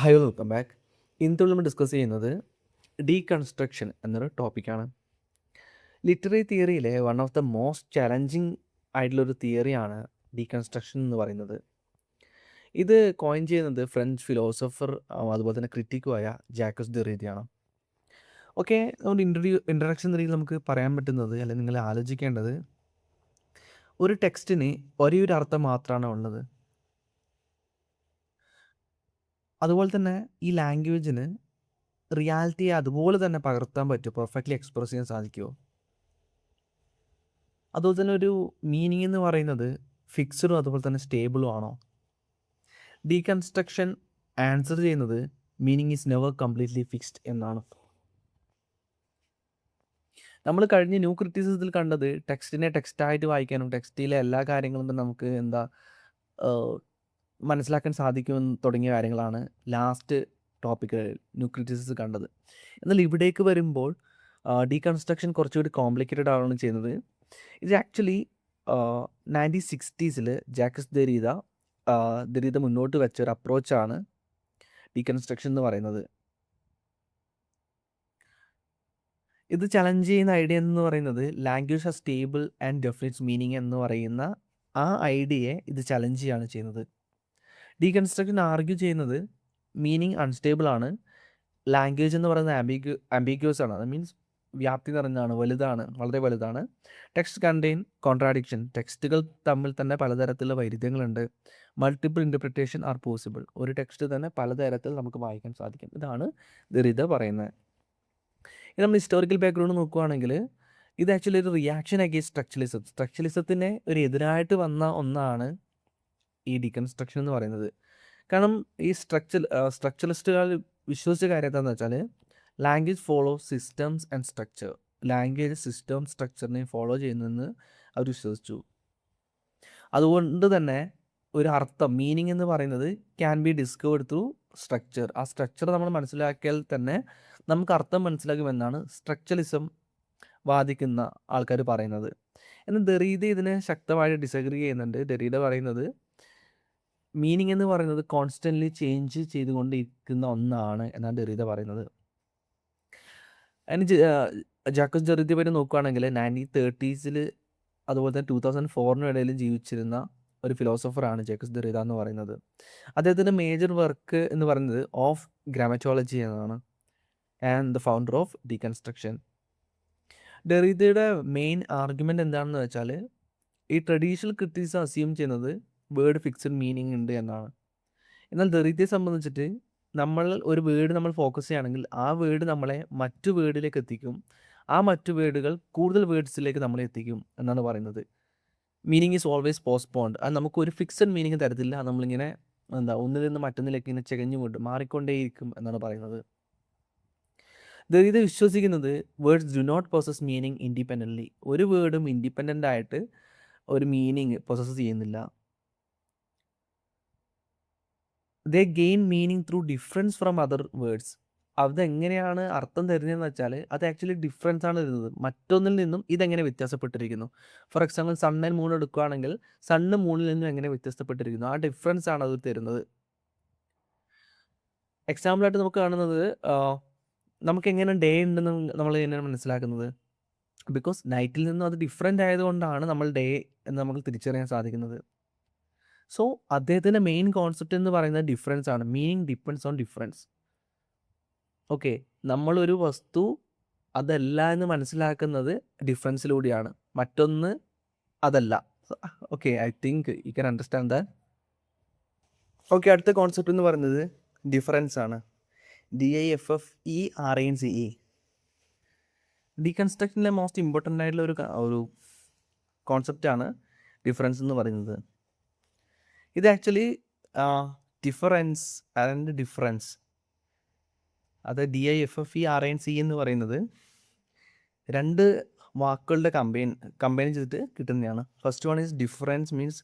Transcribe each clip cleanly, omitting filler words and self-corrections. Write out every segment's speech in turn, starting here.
Hi welcome back. ഇന്നത്തെ നമ്മൾ discuss ചെയ്യുന്നത് ഡീകൺസ്ട്രക്ഷൻ എന്നൊരു ടോപ്പിക്കാണ്. ലിറ്റററി തിയറിയിലെ one of the most challenging ആയിട്ടുള്ളൊരു തിയറിയാണ് ഡീകൺസ്ട്രക്ഷൻ എന്ന് പറയുന്നത്. ഇത് കോയിൻ ചെയ്യുന്നത് ഫ്രഞ്ച് ഫിലോസഫർ അതുപോലെ തന്നെ ക്രിറ്റിക്കുമായ ജാക്കസ് ഡെറീദയാണ്. ഓക്കെ, അതുകൊണ്ട് ഇൻട്രഡക്ഷൻ എന്ന രീതിയിൽ നമുക്ക് പറയാൻ പറ്റുന്നത്, അല്ലെങ്കിൽ നിങ്ങൾ ആലോചിക്കേണ്ടത്, ഒരു ടെക്സ്റ്റിന് ഒരേ ഒരു അർത്ഥം മാത്രമാണ് ഉള്ളത്. അതുപോലെ തന്നെ ഈ ലാംഗ്വേജിന് റിയാലിറ്റിയെ അതുപോലെ തന്നെ പകർത്താൻ പറ്റുമോ, പെർഫെക്റ്റ്ലി എക്സ്പ്രസ് ചെയ്യാൻ സാധിക്കുമോ? അതുപോലെ തന്നെ ഒരു മീനിങ് എന്ന് പറയുന്നത് ഫിക്സഡും അതുപോലെ തന്നെ സ്റ്റേബിളും ആണോ? ഡീകൺസ്ട്രക്ഷൻ ആൻസർ ചെയ്യുന്നത് meaning is never completely fixed എന്നാണ്. നമ്മൾ കഴിഞ്ഞ ന്യൂ ക്രിറ്റിസിസത്തിൽ കണ്ടത് ടെക്സ്റ്റിനെ ടെക്സ്റ്റായിട്ട് വായിക്കാനും ടെക്സ്റ്റിലെ എല്ലാ കാര്യങ്ങളും തന്നെ നമുക്ക് മനസ്സിലാക്കാൻ സാധിക്കുമെന്ന് തുടങ്ങിയ കാര്യങ്ങളാണ് ലാസ്റ്റ് ടോപ്പിക്കുകളിൽ ന്യൂ ക്രിറ്റിസിസ് കണ്ടത്. എന്നാൽ ഇവിടേക്ക് വരുമ്പോൾ ഡീകൺസ്ട്രക്ഷൻ കുറച്ചുകൂടി കോംപ്ലിക്കേറ്റഡ് ആണ് ചെയ്യുന്നത്. ഇത് ആക്ച്വലി 1960s ജാക്കസ് ദെരീദ മുന്നോട്ട് വെച്ച ഒരു അപ്രോച്ചാണ് ഡീകൺസ്ട്രക്ഷൻ എന്ന് പറയുന്നത്. ഇത് ചലഞ്ച് ചെയ്യുന്ന ഐഡിയ എന്ന് പറയുന്നത് language are stable and definite meaning എന്ന് പറയുന്ന ആ ഐഡിയയെ ഇത് ചലഞ്ച് ചെയ്യാണ് ചെയ്യുന്നത്. ഡീകൺസ്ട്രക്ഷൻ ആർഗ്യൂ ചെയ്യുന്നത് മീനിങ് അൺസ്റ്റേബിൾ ആണ്, ലാംഗ്വേജ് എന്ന് പറയുന്നത് ആംബിഗ്യൂസ് ആണ്, അത് മീൻസ് വ്യാപ്തി നിറഞ്ഞാണ്, വലുതാണ്, വളരെ വലുതാണ്. ടെക്സ്റ്റ് കണ്ടെയ്ൻ കോൺട്രാഡിക്ഷൻ, ടെക്സ്റ്റുകൾ തമ്മിൽ തന്നെ പലതരത്തിലുള്ള വൈരുദ്ധ്യങ്ങളുണ്ട്. മൾട്ടിപ്പിൾ ഇൻ്റർപ്രിറ്റേഷൻ ആർ പോസിബിൾ, ഒരു ടെക്സ്റ്റ് തന്നെ പലതരത്തിൽ നമുക്ക് വായിക്കാൻ സാധിക്കും. ഇതാണ് ദെറിദ പറയുന്നത്. ഇത് നമ്മൾ ഹിസ്റ്റോറിക്കൽ ബാക്ക്ഗ്രൗണ്ട് നോക്കുകയാണെങ്കിൽ ഇത് ആക്ച്വലി ഒരു റിയാക്ഷൻ അഗെയിൻസ്റ്റ് സ്ട്രക്ചറലിസത്തിന് ഒരു എതിരായിട്ട് വന്ന ഒന്നാണ് ഈ ഡീകൺസ്ട്രക്ഷൻ എന്ന് പറയുന്നത്. കാരണം ഈ സ്ട്രക്ചറലിസ്റ്റുകൾ വിശ്വസിച്ച കാര്യം എന്താണെന്ന് വെച്ചാൽ language follow systems and structure, language system സ്ട്രക്ചറിനെ ഫോളോ ചെയ്യുന്നതെന്ന് അവർ വിശ്വസിച്ചു. അതുകൊണ്ട് തന്നെ ഒരു അർത്ഥം, മീനിങ് എന്ന് പറയുന്നത് can be discovered through structure. ആ സ്ട്രക്ചർ നമ്മൾ മനസ്സിലാക്കിയാൽ തന്നെ നമുക്ക് അർത്ഥം മനസ്സിലാക്കുമെന്നാണ് സ്ട്രക്ചറലിസം വാദിക്കുന്ന ആൾക്കാർ പറയുന്നത്. എന്നാൽ ദെറീദ ഇതിനെ ശക്തമായിട്ട് ഡിസഗ്രി ചെയ്യുന്നുണ്ട്. ദെറീദ പറയുന്നത് മീനിങ് എന്ന് പറയുന്നത് കോൺസ്റ്റൻ്റ്ലി ചേഞ്ച് ചെയ്തുകൊണ്ടിരിക്കുന്ന ഒന്നാണ് എന്നാണ് ദെറീദ പറയുന്നത്. അതിന് ജാക്കസ് ഡെറീദയെ പറ്റി നോക്കുകയാണെങ്കിൽ 1930s അതുപോലെ തന്നെ 2004 ഇടയിൽ ജീവിച്ചിരുന്ന ഒരു ഫിലോസഫറാണ് ജാക്കസ് ഡെറീദ എന്ന് പറയുന്നത്. അദ്ദേഹത്തിൻ്റെ മേജർ വർക്ക് എന്ന് പറയുന്നത് ഓഫ് ഗ്രാമറ്റോളജി എന്നതാണ്, and the founder of deconstruction. ഡെറീദയുടെ മെയിൻ ആർഗ്യുമെൻ്റ് എന്താണെന്ന് വെച്ചാൽ ഈ ട്രഡീഷണൽ ക്രിറ്റിസിസം അസ്യൂം ചെയ്യുന്നത് വേർഡ് ഫിക്സഡ് മീനിങ് ഉണ്ട് എന്നാണ്. എന്നാൽ ദെറീദയെ സംബന്ധിച്ചിട്ട് നമ്മൾ ഒരു വേർഡ് നമ്മൾ ഫോക്കസ് ചെയ്യുകയാണെങ്കിൽ ആ വേർഡ് നമ്മളെ മറ്റു വേർഡിലേക്ക് എത്തിക്കും, ആ മറ്റു വേർഡുകൾ കൂടുതൽ വേർഡ്സിലേക്ക് നമ്മളെ എത്തിക്കും എന്നാണ് പറയുന്നത്. മീനിങ് ഈസ് ഓൾവേസ് പോസ്റ്റ്പോണ്ട്, അത് നമുക്കൊരു ഫിക്സഡ് മീനിങ് തരത്തില്ല, നമ്മളിങ്ങനെ ഒന്നിൽ നിന്ന് മറ്റൊന്നിലേക്ക് ഇങ്ങനെ ചെകഞ്ഞു മാറിക്കൊണ്ടേയിരിക്കും എന്നാണ് പറയുന്നത്. ഇത് വിശ്വസിക്കുന്നത് words do not possess meaning independently, ഒരു വേർഡും ഇൻഡിപെൻഡൻ്റ് ആയിട്ട് ഒരു മീനിങ് പൊസസ് ചെയ്യുന്നില്ല. They gain meaning through difference from other words. അതെങ്ങനെയാണ് അർത്ഥം തരുന്നതെന്ന് വെച്ചാൽ അത് ആക്ച്വലി ഡിഫറൻസ് ആണ് തരുന്നത്, മറ്റൊന്നിൽ നിന്നും ഇതെങ്ങനെ വ്യത്യാസപ്പെട്ടിരിക്കുന്നു. For example sun and moon എടുക്കുകയാണെങ്കിൽ സണ്ണ് മൂണിൽ നിന്നും എങ്ങനെ വ്യത്യസ്തപ്പെട്ടിരിക്കുന്നു, ആ ഡിഫറൻസ് ആണ് അത് തരുന്നത്. എക്സാമ്പിളായിട്ട് നമുക്ക് കാണുന്നത് നമുക്ക് എങ്ങനെ ഡേ ഉണ്ടെന്ന് നമ്മൾ എങ്ങനെയാണ് മനസ്സിലാക്കുന്നത്, ബിക്കോസ് നൈറ്റിൽ നിന്നും അത് ഡിഫറെൻ്റ് ആയതുകൊണ്ടാണ് നമ്മൾ ഡേ എന്ന് നമുക്ക് തിരിച്ചറിയാൻ സാധിക്കുന്നത്. സോ അദ്ദേഹത്തിൻ്റെ മെയിൻ കോൺസെപ്റ്റ് എന്ന് പറയുന്നത് ഡിഫറൻസ് ആണ്, meaning depends on difference. Okay, നമ്മളൊരു വസ്തു അതല്ല എന്ന് മനസ്സിലാക്കുന്നത് ഡിഫറൻസിലൂടെയാണ്, മറ്റൊന്ന് അതല്ല. Okay, I think you can understand that. Okay, അടുത്ത കോൺസെപ്റ്റ് എന്ന് പറയുന്നത് ഡിഫറൻസ് ആണ്. DIFFERENCE. ഡീകൺസ്ട്രക്ഷനിലെ മോസ്റ്റ് ഇമ്പോർട്ടൻ്റ് ആയിട്ടുള്ള ഒരു കോൺസെപ്റ്റാണ് ഡിഫറൻസ് എന്ന് പറയുന്നത്. ഇത് ആക്ച്വലി ഡിഫറൻസ് ആൻഡ് ഡിഫറൻസ്, അത് DIFFERENCE എന്ന് പറയുന്നത് രണ്ട് വാക്കുകളുടെ കമ്പൈൻ ചെയ്തിട്ട് കിട്ടുന്നതാണ്. First one is difference, means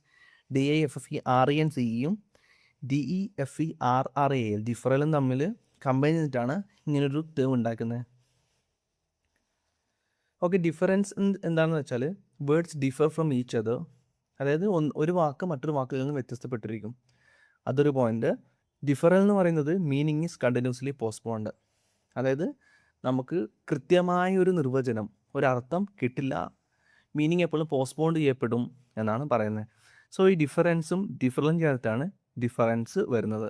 DIFFERENCEയും DEFERRAL ഡിഫറലും തമ്മിൽ കമ്പൈൻ ചെയ്തിട്ടാണ് ഇങ്ങനൊരു ടേം ഉണ്ടാക്കുന്നത്. ഓക്കെ, ഡിഫറൻസ് എന്താണെന്ന് വെച്ചാൽ words differ from each other, അതായത് ഒരു വാക്ക് മറ്റൊരു വാക്കിൽ നിന്ന് വ്യത്യസ്തപ്പെട്ടിരിക്കും, അതൊരു പോയിന്റ്. ഡിഫറൽ എന്ന് പറയുന്നത് മീനിങ് ഈസ് കണ്ടിന്യൂസ്ലി പോസ്റ്റ്പോണ്ട്. അതായത് നമുക്ക് കൃത്യമായ ഒരു നിർവചനം, ഒരർത്ഥം കിട്ടില്ല, മീനിങ് എപ്പോഴും പോസ്റ്റ്പോണ്ട് ചെയ്യപ്പെടും എന്നാണ് പറയുന്നത്. സോ ഈ ഡിഫറൻസും ഡിഫറലും ചേർത്തിട്ടാണ് ഡിഫറൻസ് വരുന്നത്.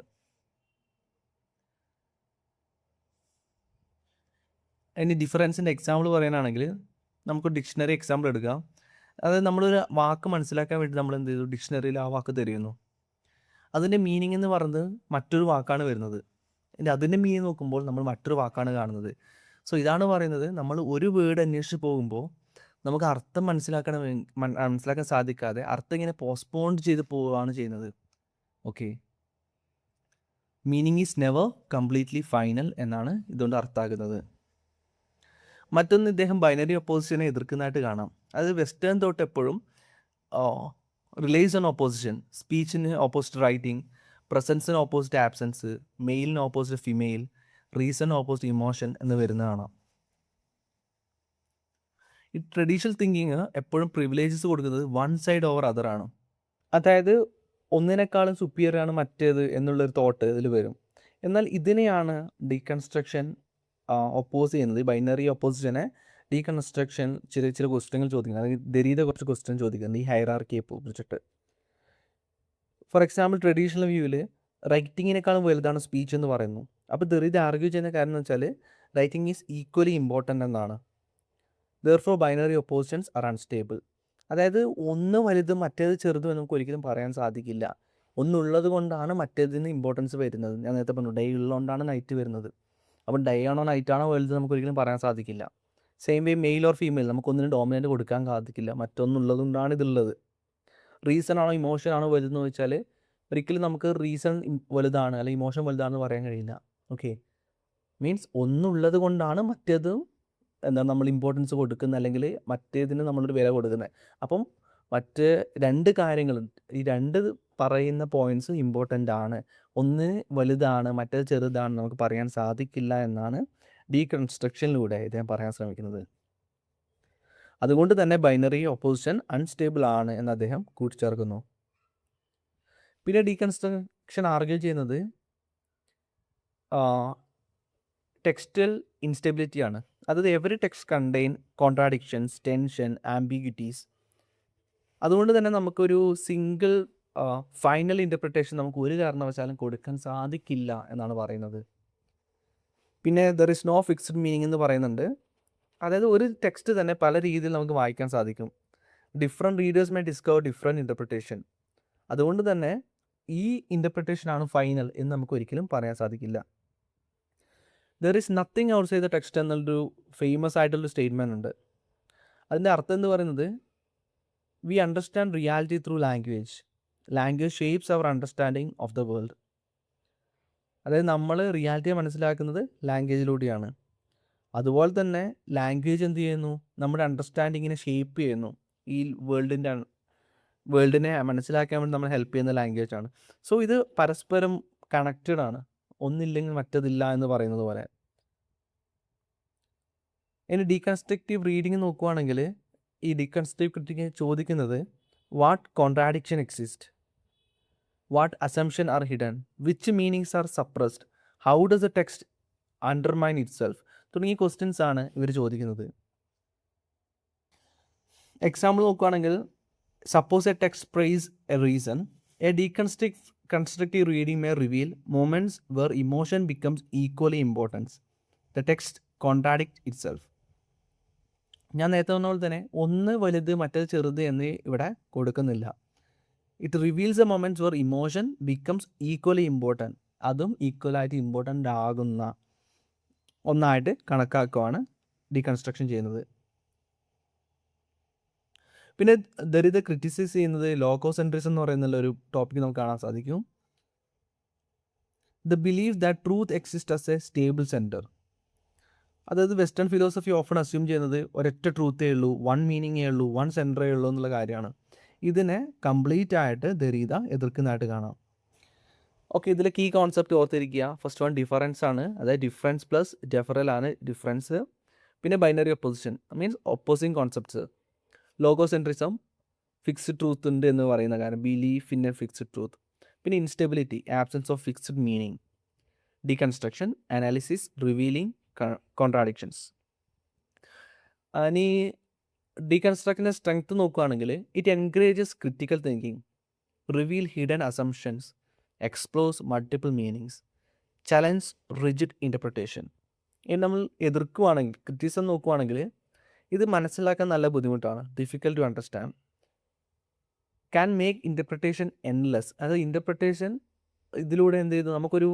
ഇനി ഡിഫറൻസിൻ്റെ എക്സാമ്പിൾ പറയാനാണെങ്കിൽ നമുക്ക് ഡിക്ഷണറി എക്സാമ്പിൾ എടുക്കാം. അതായത് നമ്മളൊരു വാക്ക് മനസ്സിലാക്കാൻ വേണ്ടി നമ്മൾ എന്ത് ചെയ്തു, ഡിക്ഷണറിയിൽ ആ വാക്ക് തരുന്നു. അതിൻ്റെ മീനിങ് എന്ന് പറയുന്നത് മറ്റൊരു വാക്കാണ് വരുന്നത്. അതിൻ്റെ മീനിങ് നോക്കുമ്പോൾ നമ്മൾ മറ്റൊരു വാക്കാണ് കാണുന്നത്. സോ ഇതാണ് പറയുന്നത്, നമ്മൾ ഒരു വേർഡ് അന്വേഷിച്ച് പോകുമ്പോൾ നമുക്ക് അർത്ഥം മനസ്സിലാക്കാൻ സാധിക്കാതെ അർത്ഥം ഇങ്ങനെ പോസ്റ്റ്പോണ്ട് ചെയ്ത് പോവുകയാണ് ചെയ്യുന്നത്. Okay, meaning is never completely final എന്നാണ് ഇതുകൊണ്ട് അർത്ഥമാക്കുന്നത്. മറ്റൊന്ന്, ഇദ്ദേഹം ബൈനറി ഒപ്പോസിഷനെ എതിർക്കുന്നതായിട്ട് കാണാം. അത് വെസ്റ്റേൺ തൊട്ട് എപ്പോഴും റിലേസ് ഓൺ ഓപ്പോസിഷൻ, സ്പീച്ചിന് ഓപ്പോസിറ്റ് റൈറ്റിംഗ്, പ്രസൻസിന് ഓപ്പോസിറ്റ് ആബ്സെൻസ്, മെയിലിന് opposite female, reason opposite emotion എന്ന് വരുന്നതാണ്. ഈ ട്രഡീഷണൽ തിങ്കിങ് എപ്പോഴും പ്രിവിലേജസ് കൊടുക്കുന്നത് വൺ സൈഡ് ഓവർ അതർ ആണ്. അതായത് ഒന്നിനേക്കാളും സുപ്പീരിയർ ആണ് മറ്റേത് എന്നുള്ളൊരു തോട്ട് ഇതിൽ വരും. എന്നാൽ ഇതിനെയാണ് ഡീകൺസ്ട്രക്ഷൻ ഒപ്പോസ് ചെയ്യുന്നത്. ബൈനറി ഒപ്പോസിഷനെ ഡീകൺസ്ട്രക്ഷൻ ചില ക്വസ്റ്റ്യങ്ങൾ ചോദിക്കുന്നത്, അതായത് ദരീത കുറച്ച് ക്വസ്റ്റ്യൻ ചോദിക്കുന്നത് ഈ ഹൈറാർക്കിയെ കുറിച്ചിട്ട്. ഫോർ എക്സാമ്പിൾ, ട്രഡീഷണൽ വ്യൂവിൽ റൈറ്റിങ്ങിനേക്കാളും വലുതാണ് സ്പീച്ച് എന്ന് പറയുന്നു. അപ്പോൾ ദരീത ആർഗ്യൂ ചെയ്യുന്ന കാര്യം എന്ന് വെച്ചാൽ റൈറ്റിംഗ് ഈസ് ഈക്വലി ഇമ്പോർട്ടൻ്റ് എന്നാണ്. Therefore binary oppositions R unstable. അതായത് ഒന്ന് വലുതും മറ്റേത് ചെറുതും നമുക്ക് ഒരിക്കലും പറയാൻ സാധിക്കില്ല. ഒന്നുള്ളത് കൊണ്ടാണ് മറ്റേതിന് ഇമ്പോർട്ടൻസ് വരുന്നത്. ഞാൻ നേരത്തെ പറഞ്ഞു, ഡേ ഉള്ളതുകൊണ്ടാണ് നൈറ്റ് വരുന്നത്. അപ്പം ഡേ ആണോ നൈറ്റ് ആണോ വലുത് നമുക്ക് ഒരിക്കലും പറയാൻ സാധിക്കില്ല. Same way male or female, നമുക്കൊന്നിനും ഡോമിനൻ്റ് കൊടുക്കാൻ സാധിക്കില്ല, മറ്റൊന്നുള്ളത് കൊണ്ടാണ് ഇതുള്ളത്. റീസൺ ആണോ ഇമോഷൻ ആണോ വലുതെന്ന് ചോദിച്ചാൽ ഒരിക്കലും നമുക്ക് റീസൺ വലുതാണ് അല്ലെങ്കിൽ ഇമോഷൻ വലുതാണെന്ന് പറയാൻ കഴിയില്ല. ഓക്കെ, മീൻസ് ഒന്നുള്ളത് കൊണ്ടാണ് മറ്റേതും നമ്മൾ ഇമ്പോർട്ടൻസ് കൊടുക്കുന്നത്, അല്ലെങ്കിൽ മറ്റേതിന് നമ്മളൊരു വില കൊടുക്കുന്നത്. അപ്പം മറ്റ് രണ്ട് കാര്യങ്ങളും, ഈ രണ്ട് പറയുന്ന പോയിന്റ്സ് ഇമ്പോർട്ടൻ്റ് ആണ്. ഒന്ന് വലുതാണ് മറ്റേത് ചെറുതാണ് നമുക്ക് പറയാൻ സാധിക്കില്ല എന്നാണ് ഡീകൺസ്ട്രക്ഷനിലൂടെ ഇദ്ദേഹം പറയാൻ ശ്രമിക്കുന്നത്. അതുകൊണ്ട് തന്നെ ബൈനറി ഒപ്പോസിഷൻ അൺസ്റ്റേബിൾ ആണ് എന്ന് അദ്ദേഹം കൂട്ടിച്ചേർക്കുന്നു. പിന്നെ ഡീകൺസ്ട്രക്ഷൻ ആർഗ്യൂ ചെയ്യുന്നത് ടെക്സ്റ്റൽ ഇൻസ്റ്റെബിലിറ്റിയാണ്. അതായത് every text contain contradictions, tension, ആംബിഗ്യൂറ്റീസ്. അതുകൊണ്ട് തന്നെ നമുക്കൊരു സിംഗിൾ ഫൈനൽ ഇൻ്റർപ്രിട്ടേഷൻ നമുക്ക് ഒരു കാരണവശാലും കൊടുക്കാൻ സാധിക്കില്ല എന്നാണ് പറയുന്നത്. പിന്നെ there is no fixed meaning എന്ന് പറയുന്നുണ്ട്. അതായത് ഒരു ടെക്സ്റ്റ് തന്നെ പല രീതിയിൽ നമുക്ക് വായിക്കാൻ സാധിക്കും. Different readers may discover different interpretation. അതുകൊണ്ട് തന്നെ ഈ ഇൻ്റർപ്രിട്ടേഷനാണ് ഫൈനൽ എന്ന് നമുക്ക് ഒരിക്കലും പറയാൻ സാധിക്കില്ല. There is nothing outside the text എന്നുള്ളൊരു ഫേമസ് ആയിട്ടുള്ളൊരു സ്റ്റേറ്റ്മെൻ്റ് ഉണ്ട്. അതിൻ്റെ അർത്ഥം എന്ന് പറയുന്നത്, we understand reality through language, language shapes our understanding of the world. അതായത് നമ്മൾ റിയാലിറ്റിയെ മനസ്സിലാക്കുന്നത് ലാംഗ്വേജിലൂടെയാണ്. അതുപോലെ തന്നെ ലാംഗ്വേജ് എന്ത് ചെയ്യുന്നു, നമ്മുടെ അണ്ടർസ്റ്റാൻഡിങ്ങിനെ ഷേപ്പ് ചെയ്യുന്നു. ഈ വേൾഡിനെ മനസ്സിലാക്കാൻ വേണ്ടി നമ്മൾ ഹെൽപ്പ് ചെയ്യുന്ന ലാംഗ്വേജ് ആണ്. സോ ഇത് പരസ്പരം കണക്റ്റഡ് ആണ്, ഒന്നില്ലെങ്കിൽ മറ്റതില്ല എന്ന് പറയുന്നത് പോലെ. ഇനി ഡീകൺസ്ട്രക്റ്റീവ് റീഡിങ് നോക്കുവാണെങ്കിൽ ഈ ഡീകൺസ്ട്രക്റ്റീവ് ക്രിട്ടിക് ചോദിക്കുന്നത്, what contradiction exist, what assumption are hidden, which meanings are suppressed, how does a text undermine itself തുടങ്ങിയ ക്വസ്റ്റ്യൻസ് ആണ് ഇവർ ചോദിക്കുന്നത്. എക്സാമ്പിൾ നോക്കുകയാണെങ്കിൽ, suppose a text praise a reason, a deconstructive reading may reveal moments where emotion becomes equally important. The text contradicts itself. ഞാൻ നേരത്തെ പറഞ്ഞ പോലെ തന്നെ ഒന്ന് വലുത് മറ്റേത് ചെറുത് എന്ന് ഇവിടെ കൊടുക്കുന്നില്ല. It reveals a moments where emotion becomes equally important. അതും ഈക്വലായിട്ട് ഇമ്പോർട്ടൻ്റ് ആകുന്ന ഒന്നായിട്ട് കണക്കാക്കുകയാണ് ഡീകൺസ്ട്രക്ഷൻ ചെയ്യുന്നത്. പിന്നെ ദരിദ്ര ക്രിറ്റിസൈസ് ചെയ്യുന്നത് ലോഗോസെൻട്രിസം എന്ന് പറയുന്ന ഒരു ടോപ്പിക് നമുക്ക് കാണാൻ സാധിക്കും. The believe that truth exist as A stable centre. അതായത് വെസ്റ്റേൺ ഫിലോസഫി ഓഫൺ അസ്യൂം ചെയ്യുന്നത് ഒരൊറ്റ ട്രൂത്തേ ഉള്ളൂ, വൺ മീനിങ്ങേ ഉള്ളൂ, വൺ സെൻറ്ററേ ഉള്ളൂ എന്നുള്ള കാര്യമാണ്. ഇതിനെ കംപ്ലീറ്റ് ആയിട്ട് ദരീദ എതിർക്കുന്നതായിട്ട് കാണാം. ഓക്കെ, ഇതിലെ കീ കോൺസെപ്റ്റ് ഓർത്തിരിക്കുക. ഫസ്റ്റ് വൺ ഡിഫറൻസ് ആണ്, അതായത് ഡിഫറൻസ് പ്ലസ് ഡെഫറൽ ആണ് ഡിഫറൻസ്. പിന്നെ binary opposition means opposing concepts. Logocentrism, fixed truth ഉണ്ട് എന്ന് പറയുന്ന കാര്യം, belief in a fixed truth. പിന്നെ instability, absence of fixed meaning. Deconstruction, analysis, revealing contradictions. ഇനി ഡീകൺസ്ട്രക്ഷൻ്റെ സ്ട്രെങ്ത് നോക്കുകയാണെങ്കിൽ it encourages critical thinking, reveal hidden assumptions, explores multiple meanings, challenge rigid interpretation. ഇനി നമ്മൾ എതിർക്കുവാണെങ്കിൽ, ക്രിറ്റിസം നോക്കുവാണെങ്കിൽ ഇത് മനസ്സിലാക്കാൻ നല്ല ബുദ്ധിമുട്ടാണ്, difficult to understand, can make interpretation endless. അതായത് ഇൻ്റർപ്രിട്ടേഷൻ ഇതിലൂടെ എന്ത് ചെയ്തു, നമുക്കൊരു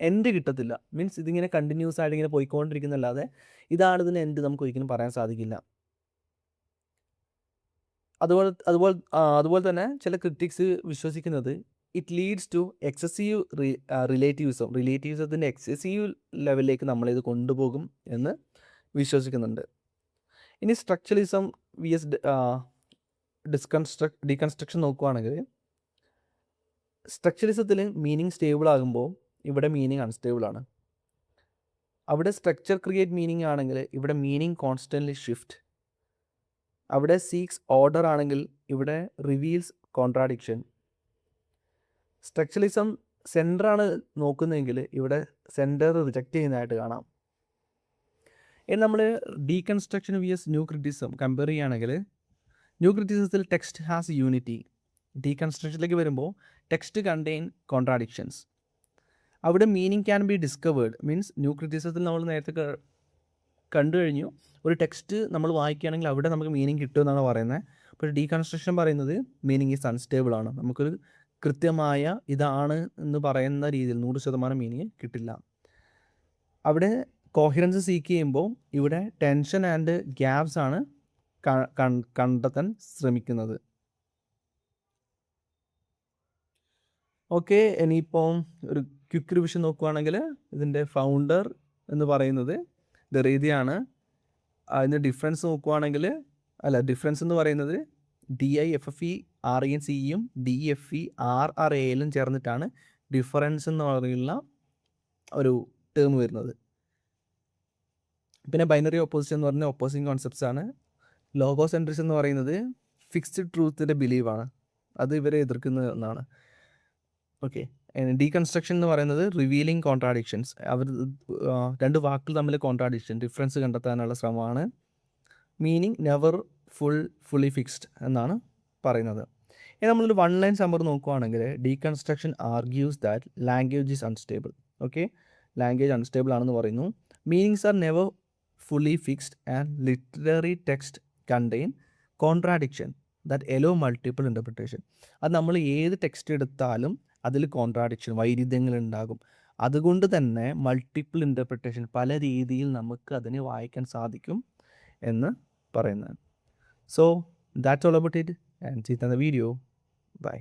എൻഡ് കിട്ടത്തില്ല. മീൻസ് ഇതിങ്ങനെ കണ്ടിന്യൂസ് ആയിട്ട് ഇങ്ങനെ പോയിക്കൊണ്ടിരിക്കുന്നല്ലാതെ ഇതാണ് ഇതിന് എൻഡ് നമുക്ക് ഒരിക്കലും പറയാൻ സാധിക്കില്ല. അതുപോലെ തന്നെ ചില ക്രിറ്റിക്സ് വിശ്വസിക്കുന്നത് ഇറ്റ് ലീഡ്സ് ടു എക്സസീവ് റിലേറ്റീവിസത്തിൻ്റെ എക്സസീവ് ലെവലിലേക്ക് നമ്മളിത് കൊണ്ടുപോകും എന്ന് വിശ്വസിക്കുന്നുണ്ട്. ഇനി സ്ട്രക്ചറലിസം വി എസ് ഡീകൺസ്ട്രക്ഷൻ നോക്കുകയാണെങ്കിൽ സ്ട്രക്ചറലിസത്തിൽ മീനിങ് സ്റ്റേബിൾ ആകുമ്പോൾ ഇവിടെ മീനിങ് അൺസ്റ്റേബിൾ ആണ്. അവിടെ സ്ട്രക്ചർ ക്രിയേറ്റ് മീനിങ് ആണെങ്കിൽ ഇവിടെ മീനിങ് കോൺസ്റ്റൻ്റ്ലി ഷിഫ്റ്റ്. അവിടെ സീക്സ് ഓർഡർ ആണെങ്കിൽ ഇവിടെ റിവീൽസ് കോൺട്രാഡിക്ഷൻ. സ്ട്രക്ചറലിസം സെൻറ്ററാണ് നോക്കുന്നതെങ്കിൽ ഇവിടെ സെൻറ്റർ റിജക്റ്റ് ചെയ്യുന്നതായിട്ട് കാണാം. ഇനി നമ്മൾ deconstruction V S new criticism compare ചെയ്യുകയാണെങ്കിൽ ന്യൂ ക്രിറ്റിസത്തിൽ ടെക്സ്റ്റ് ഹാസ് യൂണിറ്റി. ഡീകൺസ്ട്രക്ഷനിലേക്ക് വരുമ്പോൾ ടെക്സ്റ്റ് കണ്ടെയ്ൻ കോൺട്രാഡിക്ഷൻസ്. അവിടെ meaning can be discovered. Means new ക്രിറ്റിസത്തിൽ നമ്മൾ നേരത്തെ കണ്ടു കഴിഞ്ഞു, ഒരു ടെക്സ്റ്റ് നമ്മൾ വായിക്കുകയാണെങ്കിൽ അവിടെ നമുക്ക് മീനിങ് കിട്ടുമെന്നാണ് പറയുന്നത്. പക്ഷേ ഡീകൺസ്ട്രക്ഷൻ പറയുന്നത് മീനിങ് ഈസ് അൺസ്റ്റേബിൾ ആണ്. നമുക്കൊരു കൃത്യമായ ഇതാണ് എന്ന് പറയുന്ന രീതിയിൽ 100% മീനിങ് കിട്ടില്ല. അവിടെ കോഹിറൻസ് സീക്ക് ചെയ്യുമ്പോൾ ഇവിടെ ടെൻഷൻ ആൻഡ് ഗ്യാപ്സ് ആണ് കണ്ടെത്താൻ ശ്രമിക്കുന്നത്. ഓക്കെ, ഇനിയിപ്പം ഒരു ക്വിക്ക് റിവിഷൻ നോക്കുകയാണെങ്കിൽ ഇതിൻ്റെ ഫൗണ്ടർ എന്ന് പറയുന്നത് ഡെറീദിയാണ്. അതിൻ്റെ ഡിഫറൻസ് നോക്കുകയാണെങ്കിൽ ഡിഫറൻസ് എന്ന് പറയുന്നത് DIFFERENCEയും DFERRALും ചേർന്നിട്ടാണ് ഡിഫറൻസ് എന്ന് പറയുന്ന ഒരു ടേം വരുന്നത്. പിന്നെ ബൈനറി ഓപ്പോസിഷൻ എന്ന് പറഞ്ഞാൽ ഓപ്പോസിങ് കോൺസെപ്റ്റ്സ് ആണ്. ലോഗോസെൻട്രിസം എന്ന് പറയുന്നത് ഫിക്സ്ഡ് ട്രൂത്തിൻ്റെ ബിലീവാണ്, അത് ഇവരെ എതിർക്കുന്ന ഒന്നാണ്. ഓക്കെ, ഡീകൺസ്ട്രക്ഷൻ എന്ന് പറയുന്നത് റിവീലിംഗ് കോൺട്രാഡിക്ഷൻസ്. അവർ രണ്ട് വാക്കുകൾ തമ്മിൽ കോൺട്രാഡിക്ഷൻ, ഡിഫറൻസ് കണ്ടെത്താനുള്ള ശ്രമമാണ്. മീനിങ് നെവർ ഫുള്ളി ഫിക്സ്ഡ് എന്നാണ് പറയുന്നത്. ഇനി നമ്മളൊരു വൺ ലൈൻ സമ്മറി നോക്കുകയാണെങ്കിൽ deconstruction argues that language is unstable. Okay, language unstable ആണെന്ന് പറയുന്നു. Meanings are never fully fixed and literary text contain contradiction that allow multiple interpretation. അത് നമ്മൾ ഏത് ടെക്സ്റ്റ് എടുത്താലും അതിൽ കോൺട്രാഡിക്ഷൻ, വൈരുദ്ധ്യങ്ങൾ ഉണ്ടാകും. അതുകൊണ്ട് തന്നെ മൾട്ടിപ്പിൾ ഇൻ്റർപ്രിട്ടേഷൻ, പല രീതിയിൽ നമുക്ക് അതിനെ വായിക്കാൻ സാധിക്കും എന്ന് പറയുന്നത്. So that's all about it and see in the video. By.